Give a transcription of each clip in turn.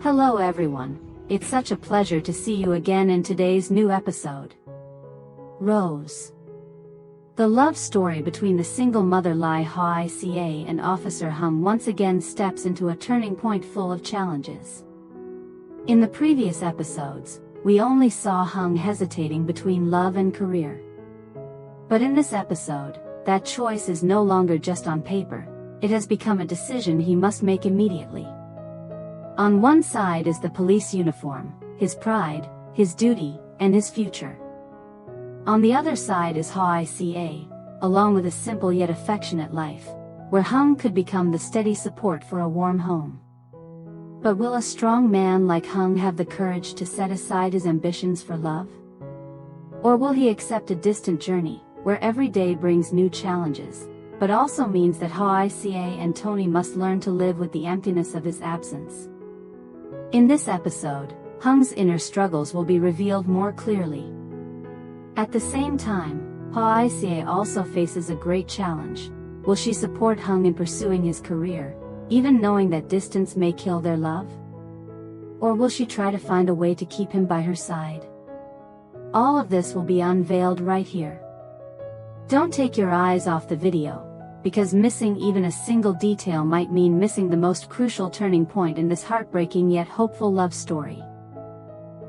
Hello everyone, it's such a pleasure to see you again in today's new episode. Rose. The love story between the single mother Hoai Ca and Officer Hung once again steps into a turning point full of challenges. In the previous episodes, we only saw Hung hesitating between love and career. But in this episode, that choice is no longer just on paper, it has become a decision he must make immediately. On one side is the police uniform, his pride, his duty, and his future. On the other side is Hoai Ca, along with a simple yet affectionate life, where Hung could become the steady support for a warm home. But will a strong man like Hung have the courage to set aside his ambitions for love? Or will he accept a distant journey, where every day brings new challenges, but also means that Hoai Ca and Tony must learn to live with the emptiness of his absence? In this episode, Hung's inner struggles will be revealed more clearly. At the same time, Hoai Ca also faces a great challenge. Will she support Hung in pursuing his career, even knowing that distance may kill their love? Or will she try to find a way to keep him by her side? All of this will be unveiled right here. Don't take your eyes off the video, because missing even a single detail might mean missing the most crucial turning point in this heartbreaking yet hopeful love story.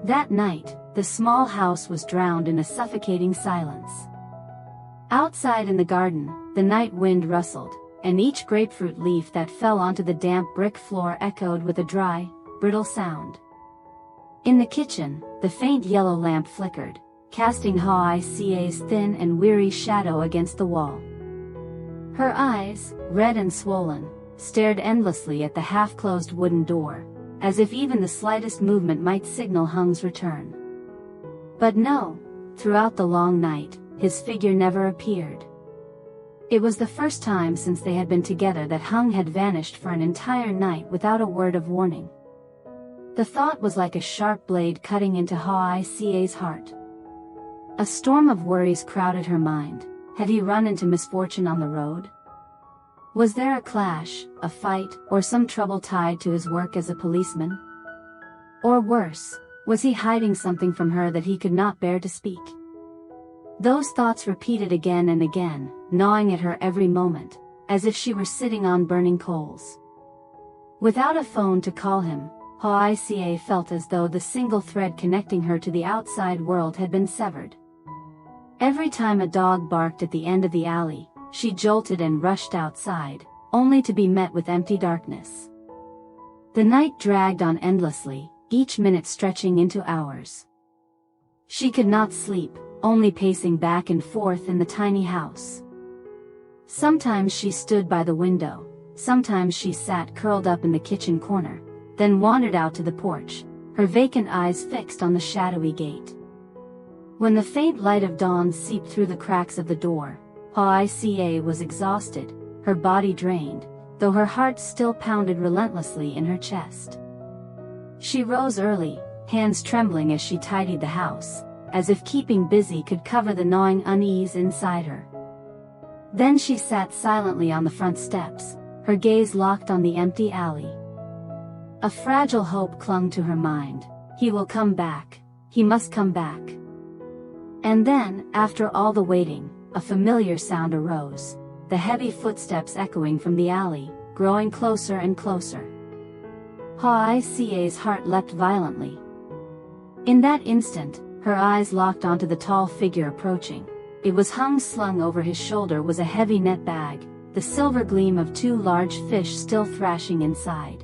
That night, the small house was drowned in a suffocating silence. Outside in the garden, the night wind rustled, and each grapefruit leaf that fell onto the damp brick floor echoed with a dry, brittle sound. In the kitchen, the faint yellow lamp flickered, casting Hoai Ca's thin and weary shadow against the wall. Her eyes, red and swollen, stared endlessly at the half-closed wooden door, as if even the slightest movement might signal Hung's return. But no, throughout the long night, his figure never appeared. It was the first time since they had been together that Hung had vanished for an entire night without a word of warning. The thought was like a sharp blade cutting into Hoai Ca's heart. A storm of worries crowded her mind. Had he run into misfortune on the road? Was there a clash, a fight, or some trouble tied to his work as a policeman? Or worse, was he hiding something from her that he could not bear to speak? Those thoughts repeated again and again, gnawing at her every moment, as if she were sitting on burning coals. Without a phone to call him, Hoai Ca felt as though the single thread connecting her to the outside world had been severed. Every time a dog barked at the end of the alley, she jolted and rushed outside, only to be met with empty darkness. The night dragged on endlessly, each minute stretching into hours. She could not sleep, only pacing back and forth in the tiny house. Sometimes she stood by the window, sometimes she sat curled up in the kitchen corner, then wandered out to the porch, her vacant eyes fixed on the shadowy gate. When the faint light of dawn seeped through the cracks of the door, Hoai Ca was exhausted, her body drained, though her heart still pounded relentlessly in her chest. She rose early, hands trembling as she tidied the house, as if keeping busy could cover the gnawing unease inside her. Then she sat silently on the front steps, her gaze locked on the empty alley. A fragile hope clung to her mind. He will come back. He must come back. And then, after all the waiting, a familiar sound arose, the heavy footsteps echoing from the alley, growing closer and closer. Hoai Ca's heart leapt violently. In that instant, her eyes locked onto the tall figure approaching. It was Hung. Slung over his shoulder was a heavy net bag, the silver gleam of two large fish still thrashing inside.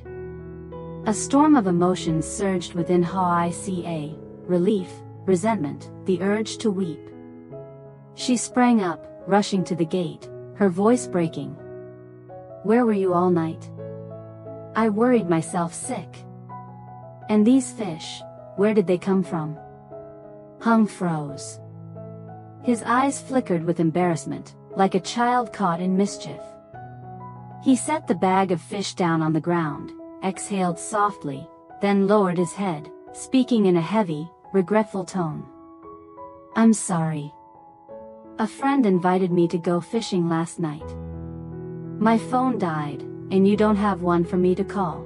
A storm of emotions surged within Hoai Ca, relief, resentment, the urge to weep. She sprang up, rushing to the gate, her voice breaking. "Where were you all night? I worried myself sick. And these fish, where did they come from?" Hung froze. His eyes flickered with embarrassment, like a child caught in mischief. He set the bag of fish down on the ground, exhaled softly, then lowered his head, speaking in a heavy, regretful tone. "I'm sorry. A friend invited me to go fishing last night. My phone died, and you don't have one for me to call."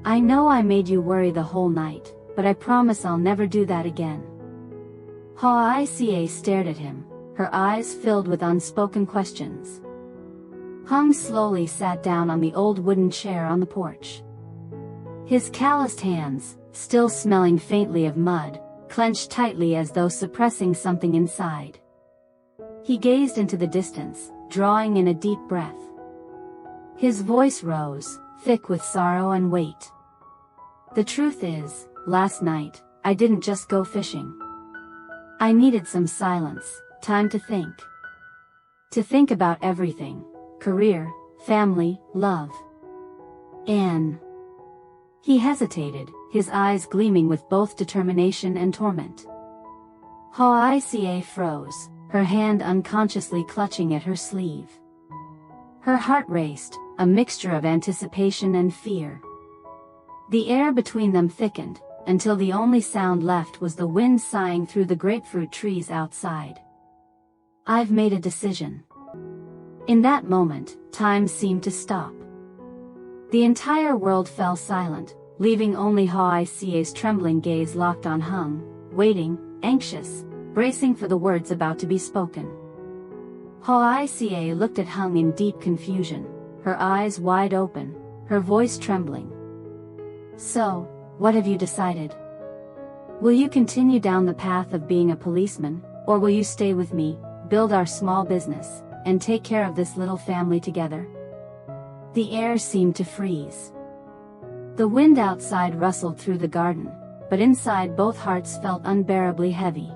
I know I made you worry the whole night, but I promise I'll never do that again. Hawa Ca stared at him, her eyes filled with unspoken questions. Hung slowly sat down on the old wooden chair on the porch. His calloused hands, still smelling faintly of mud, clenched tightly as though suppressing something inside. He gazed into the distance, drawing in a deep breath. His voice rose, thick with sorrow and weight. The truth is, last night, I didn't just go fishing. I needed some silence, time to think. To think about everything: career, family, love. Anne. He hesitated, his eyes gleaming with both determination and torment. Hoai Ca froze, her hand unconsciously clutching at her sleeve. Her heart raced, a mixture of anticipation and fear. The air between them thickened, until the only sound left was the wind sighing through the grapefruit trees outside. I've made a decision. In that moment, time seemed to stop. The entire world fell silent, leaving only Hoai Ca's trembling gaze locked on Hung, waiting, anxious, bracing for the words about to be spoken. Hoai Ca looked at Hung in deep confusion, her eyes wide open, her voice trembling. So, what have you decided? Will you continue down the path of being a policeman, or will you stay with me, build our small business, and take care of this little family together? The air seemed to freeze. The wind outside rustled through the garden, but inside both hearts felt unbearably heavy.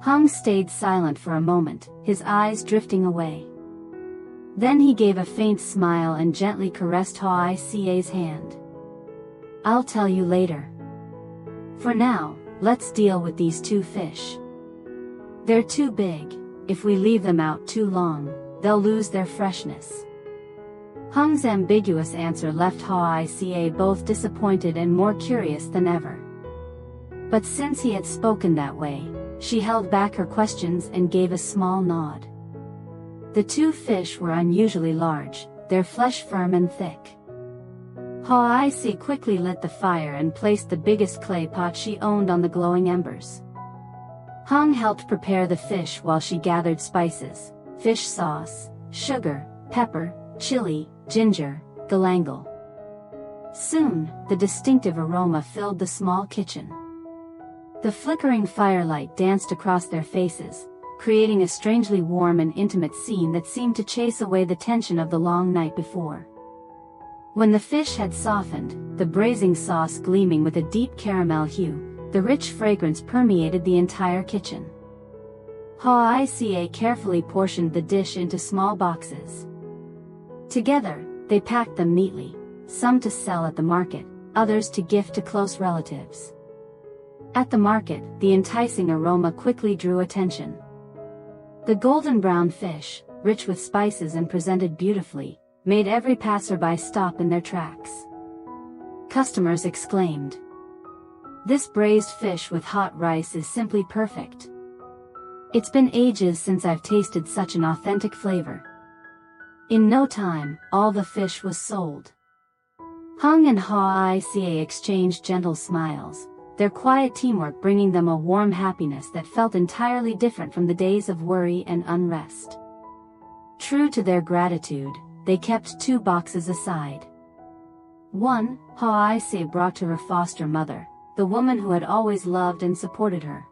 Hung stayed silent for a moment, his eyes drifting away. Then he gave a faint smile and gently caressed Hoai Ca's hand. I'll tell you later. For now, let's deal with these two fish. They're too big. If we leave them out too long, they'll lose their freshness. Hung's ambiguous answer left Hoai Ca both disappointed and more curious than ever. But since he had spoken that way, she held back her questions and gave a small nod. The two fish were unusually large, their flesh firm and thick. Hoai Ca quickly lit the fire and placed the biggest clay pot she owned on the glowing embers. Hung helped prepare the fish while she gathered spices: fish sauce, sugar, pepper, chili, ginger, galangal. Soon, the distinctive aroma filled the small kitchen. The flickering firelight danced across their faces, creating a strangely warm and intimate scene that seemed to chase away the tension of the long night before. When the fish had softened, the braising sauce gleaming with a deep caramel hue, the rich fragrance permeated the entire kitchen. Hoai Ca carefully portioned the dish into small boxes. Together, they packed them neatly, some to sell at the market, others to gift to close relatives. At the market, the enticing aroma quickly drew attention. The golden brown fish, rich with spices and presented beautifully, made every passerby stop in their tracks. Customers exclaimed, "This braised fish with hot rice is simply perfect. It's been ages since I've tasted such an authentic flavor." In no time, all the fish was sold. Hung and Hoai Ca exchanged gentle smiles, their quiet teamwork bringing them a warm happiness that felt entirely different from the days of worry and unrest. True to their gratitude, they kept 2 boxes aside. One, Hoai Ca brought to her foster mother, the woman who had always loved and supported her.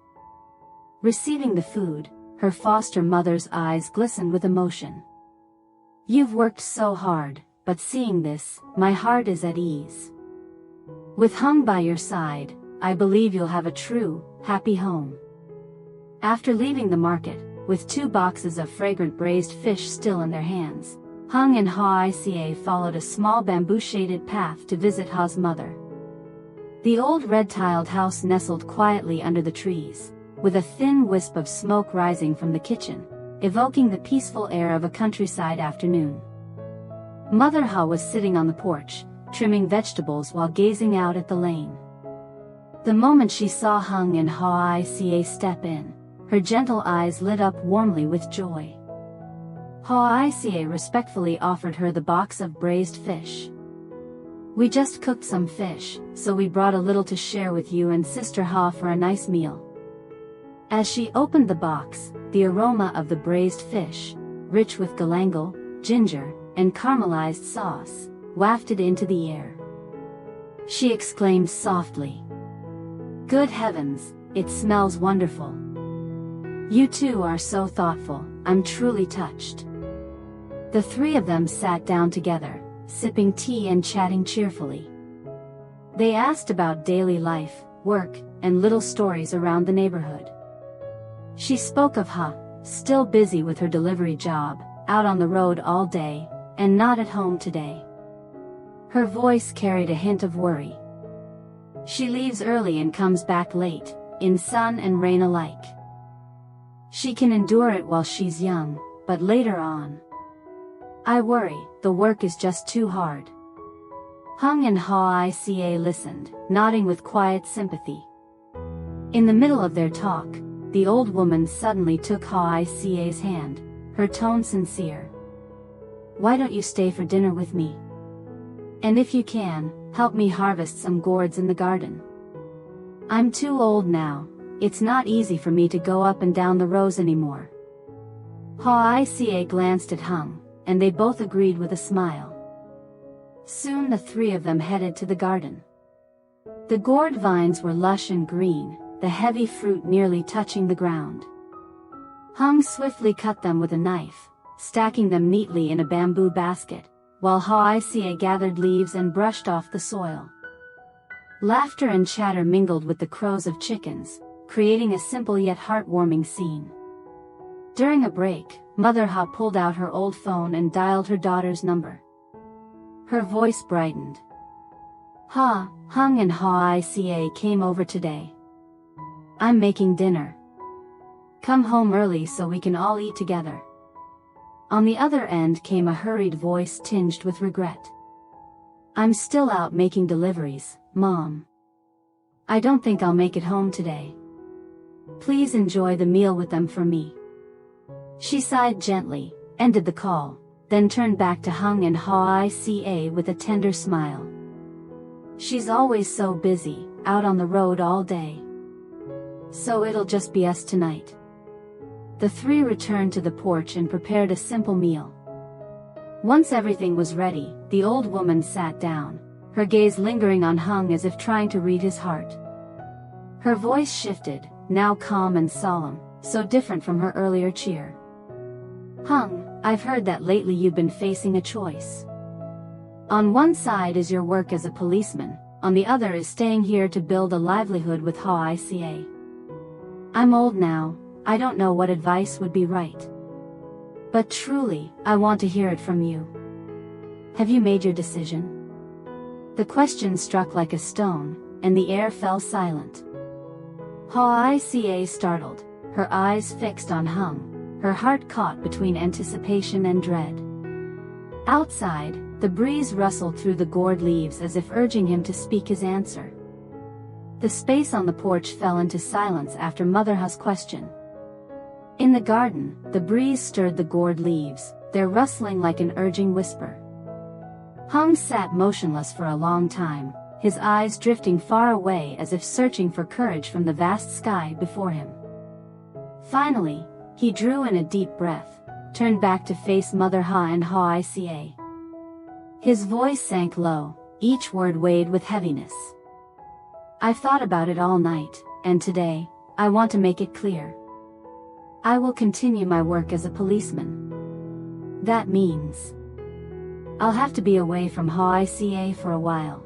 Receiving the food, her foster mother's eyes glistened with emotion. "You've worked so hard, but seeing this, my heart is at ease. With Hung by your side, I believe you'll have a true, happy home." After leaving the market, with 2 boxes of fragrant braised fish still in their hands, Hung and Hoai Ca followed a small bamboo-shaded path to visit Ha's mother. The old red-tiled house nestled quietly under the trees, with a thin wisp of smoke rising from the kitchen, evoking the peaceful air of a countryside afternoon. Mother Ha was sitting on the porch, trimming vegetables while gazing out at the lane. The moment she saw Hung and Hoai Ca step in, her gentle eyes lit up warmly with joy. Hoai Ca respectfully offered her the box of braised fish. We just cooked some fish, so we brought a little to share with you and Sister Ha for a nice meal." As she opened the box, the aroma of the braised fish, rich with galangal, ginger, and caramelized sauce, wafted into the air. She exclaimed softly, "Good heavens, it smells wonderful. You two are so thoughtful, I'm truly touched." The three of them sat down together, sipping tea and chatting cheerfully. They asked about daily life, work, and little stories around the neighborhood. She spoke of Ha, still busy with her delivery job, out on the road all day, and not at home today. Her voice carried a hint of worry. She leaves early and comes back late, in sun and rain alike. She can endure it while she's young, but later on, I worry, the work is just too hard. Hung and Hoai Ca listened, nodding with quiet sympathy. In the middle of their talk, the old woman suddenly took Hoai Ca's hand, her tone sincere. "Why don't you stay for dinner with me? And if you can, help me harvest some gourds in the garden. I'm too old now, it's not easy for me to go up and down the rows anymore." Hoai Ca glanced at Hung, and they both agreed with a smile. Soon the three of them headed to the garden. The gourd vines were lush and green, the heavy fruit nearly touching the ground. Hung swiftly cut them with a knife, stacking them neatly in a bamboo basket, while Hoai Ca gathered leaves and brushed off the soil. Laughter and chatter mingled with the crows of chickens, creating a simple yet heartwarming scene. During a break, Mother Ha pulled out her old phone and dialed her daughter's number. Her voice brightened. "Ha, Hung and Hoai Ca came over today. I'm making dinner. Come home early so we can all eat together." On the other end came a hurried voice tinged with regret. "I'm still out making deliveries, Mom. I don't think I'll make it home today. Please enjoy the meal with them for me." She sighed gently, ended the call, then turned back to Hung and Hoai Ca with a tender smile. "She's always so busy, out on the road all day. So it'll just be us tonight." The three returned to the porch and prepared a simple meal. Once everything was ready, the old woman sat down, her gaze lingering on Hung as if trying to read his heart. Her voice shifted, now calm and solemn, so different from her earlier cheer. "Hung, I've heard that lately you've been facing a choice. On one side is your work as a policeman, on the other is staying here to build a livelihood with Hoai Ca. I'm old now, I don't know what advice would be right. But truly, I want to hear it from you. Have you made your decision?" The question struck like a stone, and the air fell silent. Hoai Ca startled, her eyes fixed on Hung, her heart caught between anticipation and dread. Outside, the breeze rustled through the gourd leaves as if urging him to speak his answer. The space on the porch fell into silence after Mother Ha's question. In the garden, the breeze stirred the gourd leaves, their rustling like an urging whisper. Hung sat motionless for a long time, his eyes drifting far away as if searching for courage from the vast sky before him. Finally, he drew in a deep breath, turned back to face Mother Ha and Hoai Ca. His voice sank low, each word weighed with heaviness. "I've thought about it all night, and today, I want to make it clear. I will continue my work as a policeman. That means I'll have to be away from Hoai Ca for a while."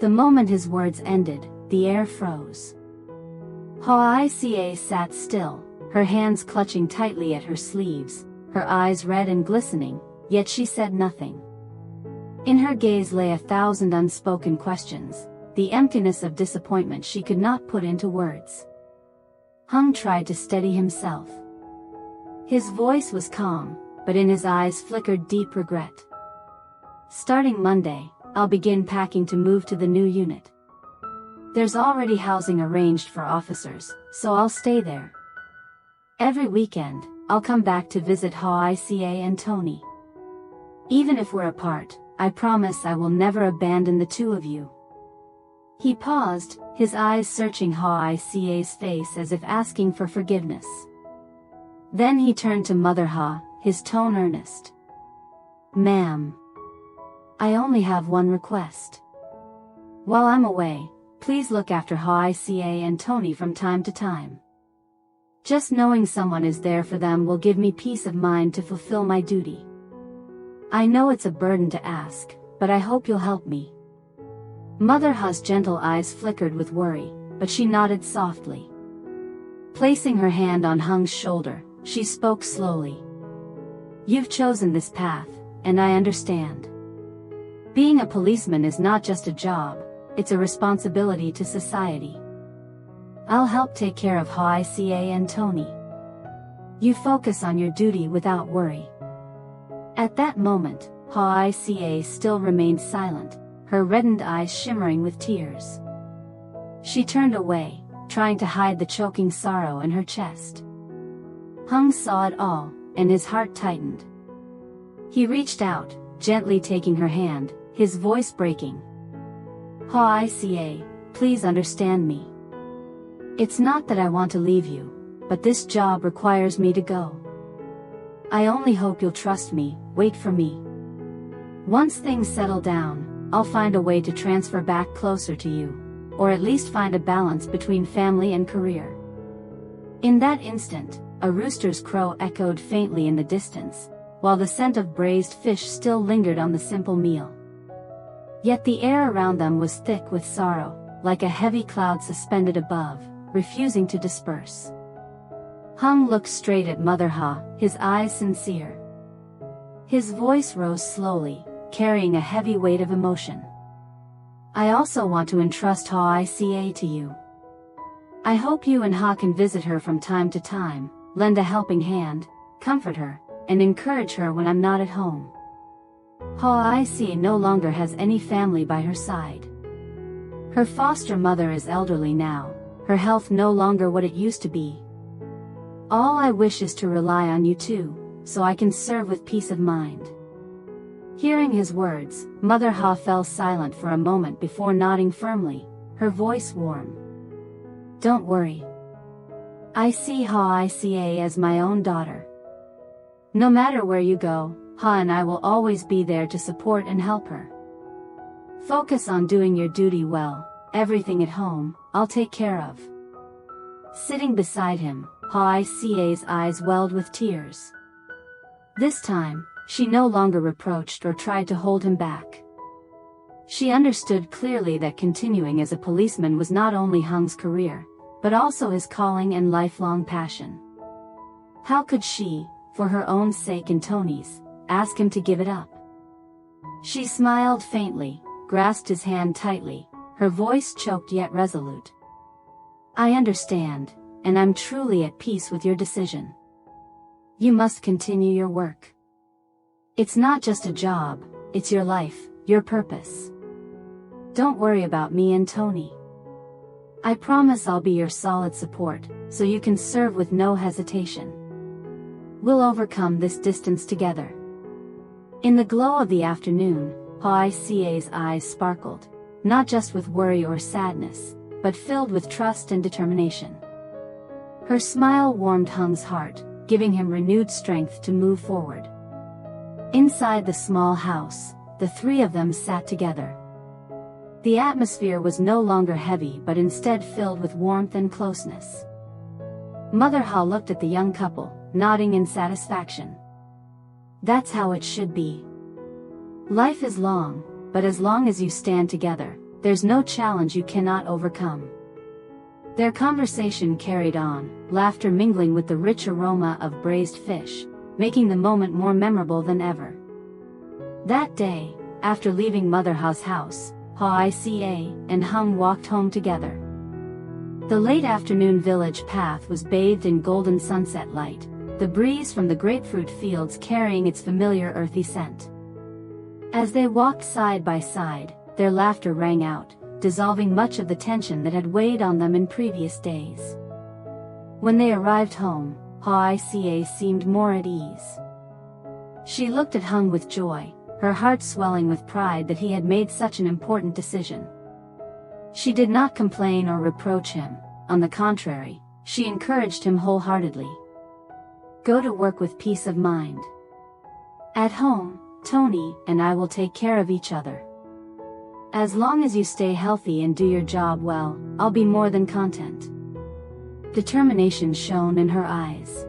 The moment his words ended, the air froze. Hoai Ca sat still, her hands clutching tightly at her sleeves, her eyes red and glistening, yet she said nothing. In her gaze lay 1,000 unspoken questions, the emptiness of disappointment she could not put into words. Hung tried to steady himself. His voice was calm, but in his eyes flickered deep regret. "Starting Monday, I'll begin packing to move to the new unit. There's already housing arranged for officers, so I'll stay there. Every weekend, I'll come back to visit Hoai Ca and Tony. Even if we're apart, I promise I will never abandon the two of you." He paused, his eyes searching Hoai Ca's face as if asking for forgiveness. Then he turned to Mother Ha, his tone earnest. "Ma'am, I only have one request. While I'm away, please look after Hoai Ca and Tony from time to time. Just knowing someone is there for them will give me peace of mind to fulfill my duty. I know it's a burden to ask, but I hope you'll help me." Mother Ha's gentle eyes flickered with worry, but she nodded softly. Placing her hand on Hung's shoulder, she spoke slowly. "You've chosen this path, and I understand. Being a policeman is not just a job, it's a responsibility to society. I'll help take care of Hoai Ca and Tony. You focus on your duty without worry." At that moment, Hoai Ca still remained silent, her reddened eyes shimmering with tears. She turned away, trying to hide the choking sorrow in her chest. Hung saw it all, and his heart tightened. He reached out, gently taking her hand, his voice breaking. "Hoai Ca, please understand me. It's not that I want to leave you, but this job requires me to go. I only hope you'll trust me, wait for me. Once things settle down, I'll find a way to transfer back closer to you, or at least find a balance between family and career." In that instant, a rooster's crow echoed faintly in the distance, while the scent of braised fish still lingered on the simple meal. Yet the air around them was thick with sorrow, like a heavy cloud suspended above, refusing to disperse. Hung looked straight at Mother Ha, his eyes sincere. His voice rose slowly, carrying a heavy weight of emotion. "I also want to entrust Hoai Ca to you. I hope you and Ha can visit her from time to time, lend a helping hand, comfort her, and encourage her when I'm not at home. Hoai Ca no longer has any family by her side. Her foster mother is elderly now, her health no longer what it used to be. All I wish is to rely on you too, so I can serve with peace of mind." Hearing his words, Mother Ha fell silent for a moment before nodding firmly, her voice warm. "Don't worry. I see Hoai Ca as my own daughter. No matter where you go, Ha and I will always be there to support and help her. Focus on doing your duty well, everything at home, I'll take care of." Sitting beside him, Hoai Ca's eyes welled with tears. This time, she no longer reproached or tried to hold him back. She understood clearly that continuing as a policeman was not only Hung's career, but also his calling and lifelong passion. How could she, for her own sake and Tony's, ask him to give it up? She smiled faintly, grasped his hand tightly, her voice choked yet resolute. "I understand, and I'm truly at peace with your decision. You must continue your work. It's not just a job, it's your life, your purpose. Don't worry about me and Tony. I promise I'll be your solid support, so you can serve with no hesitation. We'll overcome this distance together." In the glow of the afternoon, Hoai Ca's eyes sparkled, not just with worry or sadness, but filled with trust and determination. Her smile warmed Hung's heart, giving him renewed strength to move forward. Inside the small house, the three of them sat together. The atmosphere was no longer heavy but instead filled with warmth and closeness. Mother Ha looked at the young couple, nodding in satisfaction. "That's how it should be. Life is long, but as long as you stand together, there's no challenge you cannot overcome." Their conversation carried on, laughter mingling with the rich aroma of braised fish, making the moment more memorable than ever. That day, after leaving Mother Ha's house, Hoai Ca and Hung walked home together. The late afternoon village path was bathed in golden sunset light, the breeze from the grapefruit fields carrying its familiar earthy scent. As they walked side by side, their laughter rang out, dissolving much of the tension that had weighed on them in previous days. When they arrived home, Hoai Ca seemed more at ease. She looked at Hung with joy, her heart swelling with pride that he had made such an important decision. She did not complain or reproach him, on the contrary, she encouraged him wholeheartedly. Go to work with peace of mind. At home, Tony and I will take care of each other. As long as you stay healthy and do your job well, I'll be more than content. Determination shone in her eyes.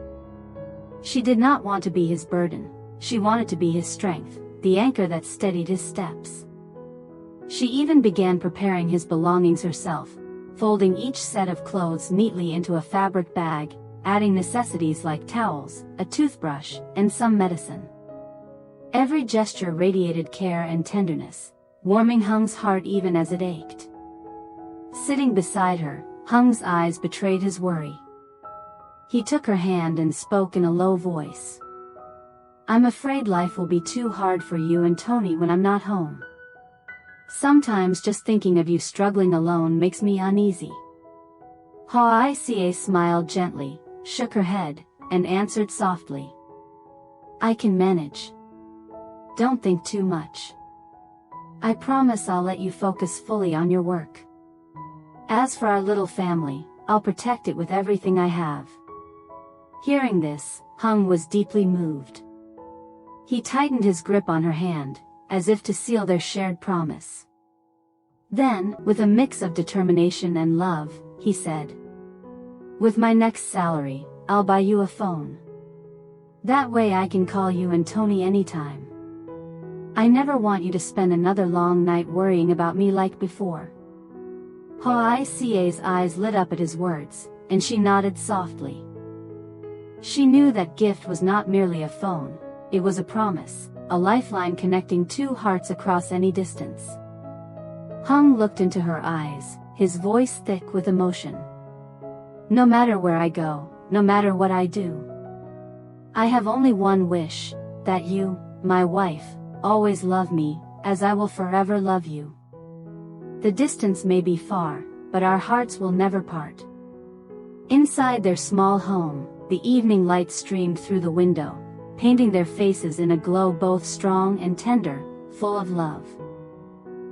She did not want to be his burden, she wanted to be his strength, the anchor that steadied his steps. She even began preparing his belongings herself, folding each set of clothes neatly into a fabric bag, adding necessities like towels, a toothbrush, and some medicine. Every gesture radiated care and tenderness, warming Hung's heart even as it ached. Sitting beside her, Hung's eyes betrayed his worry. He took her hand and spoke in a low voice. I'm afraid life will be too hard for you and Tony when I'm not home. Sometimes just thinking of you struggling alone makes me uneasy. Hoai Ca smiled gently, shook her head, and answered softly. I can manage. Don't think too much. I promise I'll let you focus fully on your work. As for our little family, I'll protect it with everything I have. Hearing this, Hung was deeply moved. He tightened his grip on her hand, as if to seal their shared promise. Then, with a mix of determination and love, he said, with my next salary, I'll buy you a phone. That way I can call you and Tony anytime. I never want you to spend another long night worrying about me like before. Hoai Ca's eyes lit up at his words, and she nodded softly. She knew that gift was not merely a phone, it was a promise, a lifeline connecting two hearts across any distance. Hung looked into her eyes, his voice thick with emotion. No matter where I go, no matter what I do, I have only one wish, that you, my wife, always love me, as I will forever love you. The distance may be far, but our hearts will never part. Inside their small home, the evening light streamed through the window, painting their faces in a glow both strong and tender, full of love.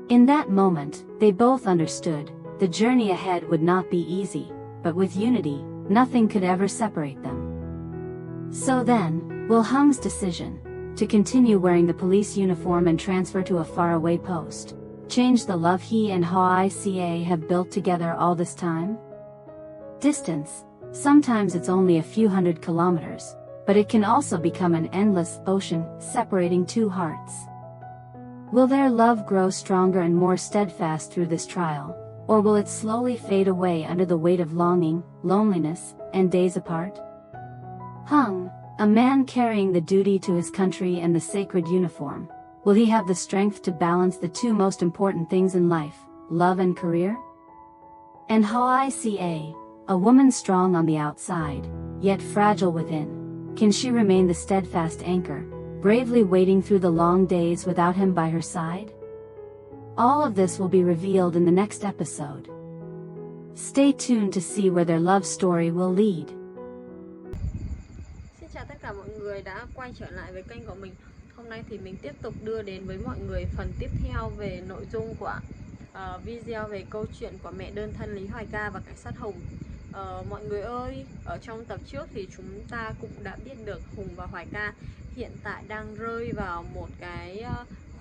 In that moment, they both understood, the journey ahead would not be easy, but with unity, nothing could ever separate them. So then, will Hung's decision, to continue wearing the police uniform and transfer to a faraway post, change the love he and Hoai Ca have built together all this time? Distance, sometimes it's only a few hundred kilometers, but it can also become an endless ocean separating two hearts. Will their love grow stronger and more steadfast through this trial, or will it slowly fade away under the weight of longing, loneliness, and days apart? Hung, a man carrying the duty to his country and the sacred uniform, will he have the strength to balance the two most important things in life, love and career? And Hoai Ca, a woman strong on the outside, yet fragile within, can she remain the steadfast anchor, bravely waiting through the long days without him by her side? All of this will be revealed in the next episode. Stay tuned to see where their love story will lead. Xin chào tất cả mọi người đã quay trở lại với kênh của mình. Hôm nay thì mình tiếp tục đưa đến với mọi người phần tiếp theo về nội dung của video về câu chuyện của mẹ đơn thân Lý Hoai Ca và cảnh sát Hùng. Mọi người ơi, ở trong tập trước thì chúng ta cũng đã biết được Hùng và Hoai Ca hiện tại đang rơi vào một cái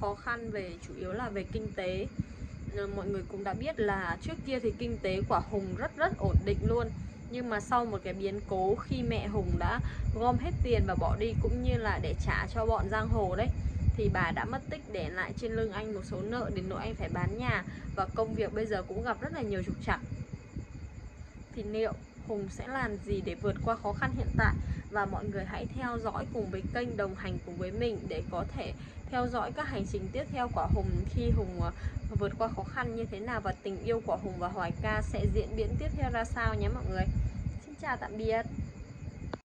khó khăn về chủ yếu là về kinh tế. Mọi người cũng đã biết là trước kia thì kinh tế của Hùng rất ổn định luôn. Nhưng mà sau một cái biến cố khi mẹ Hùng đã gom hết tiền và bỏ đi cũng như là để trả cho bọn giang hồ đấy, thì bà đã mất tích để lại trên lưng anh một số nợ đến nỗi anh phải bán nhà, và công việc bây giờ cũng gặp rất là nhiều trục trặc. Thì liệu Hùng sẽ làm gì để vượt qua khó khăn hiện tại? Và mọi người hãy theo dõi cùng với kênh, đồng hành cùng với mình để có thể theo dõi các hành trình tiếp theo của Hùng khi Hùng vượt qua khó khăn như thế nào, và tình yêu của Hùng và Hoai Ca sẽ diễn biến tiếp theo ra sao nhé mọi người. Xin chào tạm biệt.